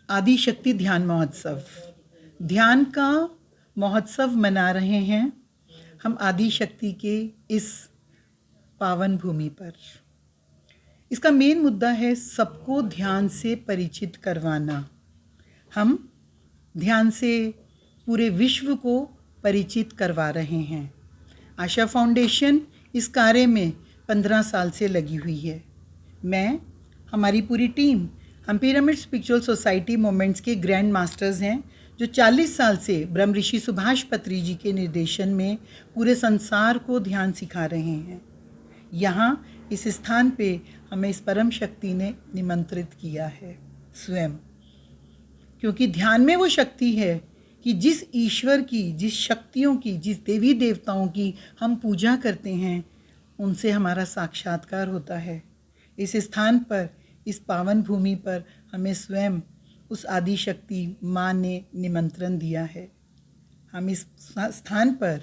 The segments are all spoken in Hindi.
आदिशक्ति ध्यान महोत्सव, ध्यान का महोत्सव मना रहे हैं हम आदिशक्ति के इस पावन भूमि पर। इसका मेन मुद्दा है सबको ध्यान से परिचित करवाना। हम ध्यान से पूरे विश्व को परिचित करवा रहे हैं। आशा फाउंडेशन इस कार्य में 15 साल से लगी हुई है। मैं, हमारी पूरी टीम, हम पिरामिड स्पिरिचुअल सोसाइटी मोमेंट्स के ग्रैंड मास्टर्स हैं जो 40 साल से ब्रह्म ऋषि सुभाष पत्री जी के निर्देशन में पूरे संसार को ध्यान सिखा रहे हैं। यहाँ इस स्थान पे हमें इस परम शक्ति ने निमंत्रित किया है स्वयं, क्योंकि ध्यान में वो शक्ति है कि जिस ईश्वर की, जिस शक्तियों की, जिस देवी देवताओं की हम पूजा करते हैं उनसे हमारा साक्षात्कार होता है। इस स्थान पर, इस पावन भूमि पर हमें स्वयं उस आदिशक्ति माँ ने निमंत्रण दिया है। हम इस स्थान पर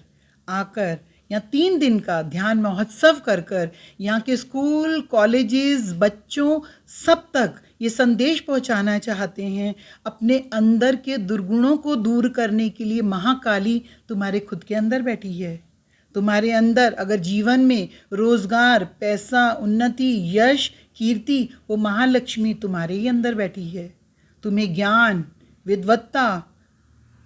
आकर यहाँ 3 दिन का ध्यान महोत्सव कर कर यहाँ के स्कूल, कॉलेजेस, बच्चों सब तक ये संदेश पहुँचाना चाहते हैं। अपने अंदर के दुर्गुणों को दूर करने के लिए महाकाली तुम्हारे खुद के अंदर बैठी है। तुम्हारे अंदर अगर जीवन में रोजगार, पैसा, उन्नति, यश, कीर्ति, वो महालक्ष्मी तुम्हारे ही अंदर बैठी है। तुम्हें ज्ञान, विद्वत्ता,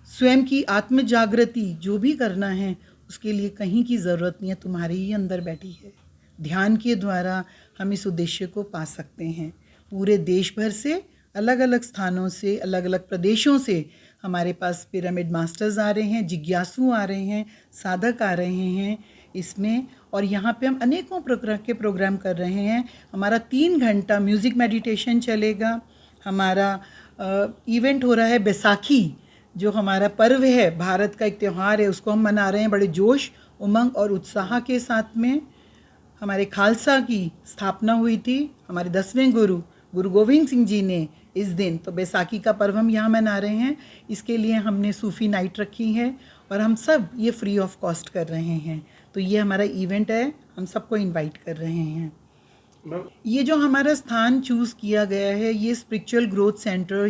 स्वयं की आत्म जागृति जो भी करना है उसके लिए कहीं की ज़रूरत नहीं है, तुम्हारे ही अंदर बैठी है। ध्यान के द्वारा हम इस उद्देश्य को पा सकते हैं। पूरे देश भर से, अलग अलग स्थानों से, अलग अलग प्रदेशों से हमारे पास पिरामिड मास्टर्स आ रहे हैं, जिज्ञासु आ रहे हैं, साधक आ रहे हैं इसमें। और यहाँ पे हम अनेकों प्रकार के प्रोग्राम कर रहे हैं। हमारा 3 घंटा म्यूज़िक मेडिटेशन चलेगा। हमारा इवेंट हो रहा है बैसाखी, जो हमारा पर्व है, भारत का एक त्यौहार है, उसको हम मना रहे हैं बड़े जोश, उमंग और उत्साह के साथ में। हमारे खालसा की स्थापना हुई थी हमारे 10वें गुरु गुरु गोविंद सिंह जी ने इस दिन, तो बैसाखी का पर्व हम यहाँ मना रहे हैं। इसके लिए हमने सूफ़ी नाइट रखी है और हम सब ये फ्री ऑफ कॉस्ट कर रहे हैं। तो ये हमारा इवेंट है, हम सबको इनवाइट कर रहे हैं। ये जो हमारा स्थान चूज़ किया गया है, ये स्पिरिचुअल ग्रोथ सेंटर,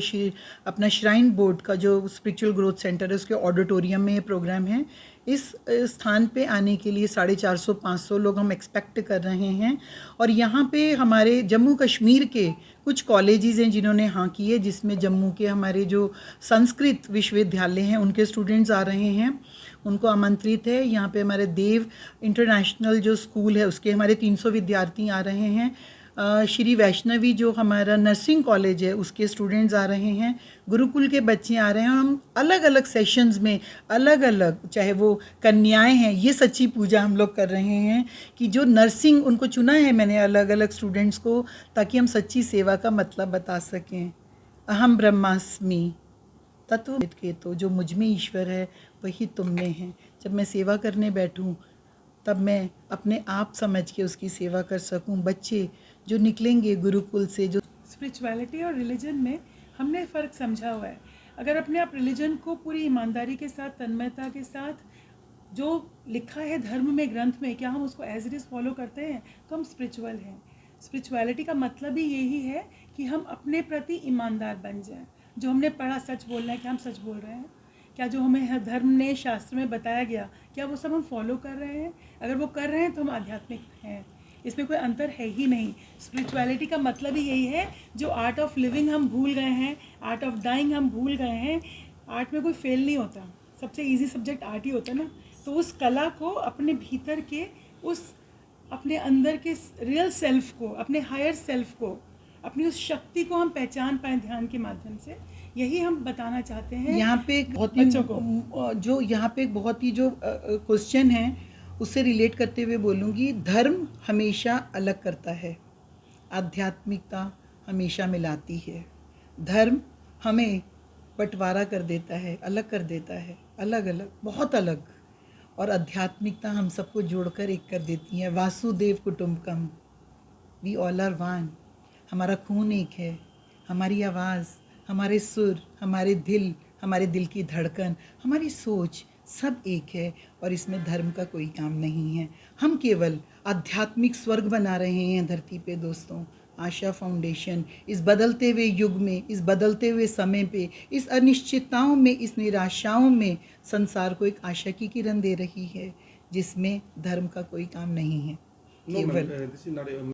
अपना श्राइन बोर्ड का जो स्पिरिचुअल ग्रोथ सेंटर है उसके ऑडिटोरियम में ये प्रोग्राम है। इस स्थान पे आने के लिए 450-500 लोग हम एक्सपेक्ट कर रहे हैं। और यहाँ पे हमारे जम्मू कश्मीर के कुछ कॉलेजेस हैं जिन्होंने हाँ की है, जिसमें जम्मू के हमारे जो संस्कृत विश्वविद्यालय हैं उनके स्टूडेंट्स आ रहे हैं, उनको आमंत्रित है। यहाँ पे हमारे देव इंटरनेशनल जो स्कूल है उसके हमारे 300 विद्यार्थी आ रहे हैं। श्री वैष्णवी जो हमारा नर्सिंग कॉलेज है उसके स्टूडेंट्स आ रहे हैं, गुरुकुल के बच्चे आ रहे हैं। हम अलग अलग सेशंस में अलग अलग, चाहे वो कन्याएं हैं, ये सच्ची पूजा हम लोग कर रहे हैं कि जो नर्सिंग, उनको चुना है मैंने अलग अलग स्टूडेंट्स को, ताकि हम सच्ची सेवा का मतलब बता सकें। अहम ब्रह्मास्मि तत्व के, तो जो मुझ में ईश्वर है वही तुम में है। जब मैं सेवा करने बैठूं तब मैं अपने आप समझ के उसकी सेवा कर सकूं। बच्चे जो निकलेंगे गुरुकुल से, जो स्पिरिचुअलिटी और रिलीजन में हमने फ़र्क समझा हुआ है। अगर अपने आप रिलीजन को पूरी ईमानदारी के साथ, तन्मयता के साथ, जो लिखा है धर्म में, ग्रंथ में, क्या हम उसको एज इट इज़ फॉलो करते हैं तो हम स्पिरिचुअल हैं। स्पिरिचुअलिटी का मतलब ही यही है कि हम अपने प्रति ईमानदार बन जाएं। जो हमने पढ़ा, सच बोलना है, क्या हम सच बोल रहे हैं? क्या जो हमें धर्म ने, शास्त्र में बताया गया, क्या वो सब हम फॉलो कर रहे हैं? अगर वो कर रहे हैं तो हम आध्यात्मिक हैं। इसमें कोई अंतर है ही नहीं। स्पिरिचुअलिटी का मतलब ही यही है, जो आर्ट ऑफ लिविंग हम भूल गए हैं, आर्ट ऑफ डाइंग हम भूल गए हैं। आर्ट में कोई फेल नहीं होता, सबसे इजी सब्जेक्ट आर्ट ही होता है ना। तो उस कला को, अपने भीतर के उस, अपने अंदर के रियल सेल्फ को, अपने हायर सेल्फ को, अपनी उस शक्ति को हम पहचान पाएँ ध्यान के माध्यम से, यही हम बताना चाहते हैं। यहाँ पे एक बहुत ही जो यहाँ पे एक बहुत ही जो क्वेश्चन है उससे रिलेट करते हुए बोलूँगी, धर्म हमेशा अलग करता है, आध्यात्मिकता हमेशा मिलाती है। धर्म हमें बंटवारा कर देता है, अलग कर देता है, अलग अलग, बहुत अलग। और आध्यात्मिकता हम सबको जोड़कर एक कर देती है। वासुदेव कुटुंबकम, वी ऑल आर वन। हमारा खून एक है, हमारी आवाज़, हमारे सुर, हमारे दिल की धड़कन, हमारी सोच, सब एक है। और इसमें धर्म का कोई काम नहीं है। हम केवल आध्यात्मिक स्वर्ग बना रहे हैं धरती पे दोस्तों, आशा फाउंडेशन इस बदलते हुए युग में, इस बदलते हुए समय पे, इस अनिश्चितताओं में, इस निराशाओं में संसार को एक आशा की किरण दे रही है जिसमें धर्म का कोई काम नहीं है। No, ma'am, केवल this is not a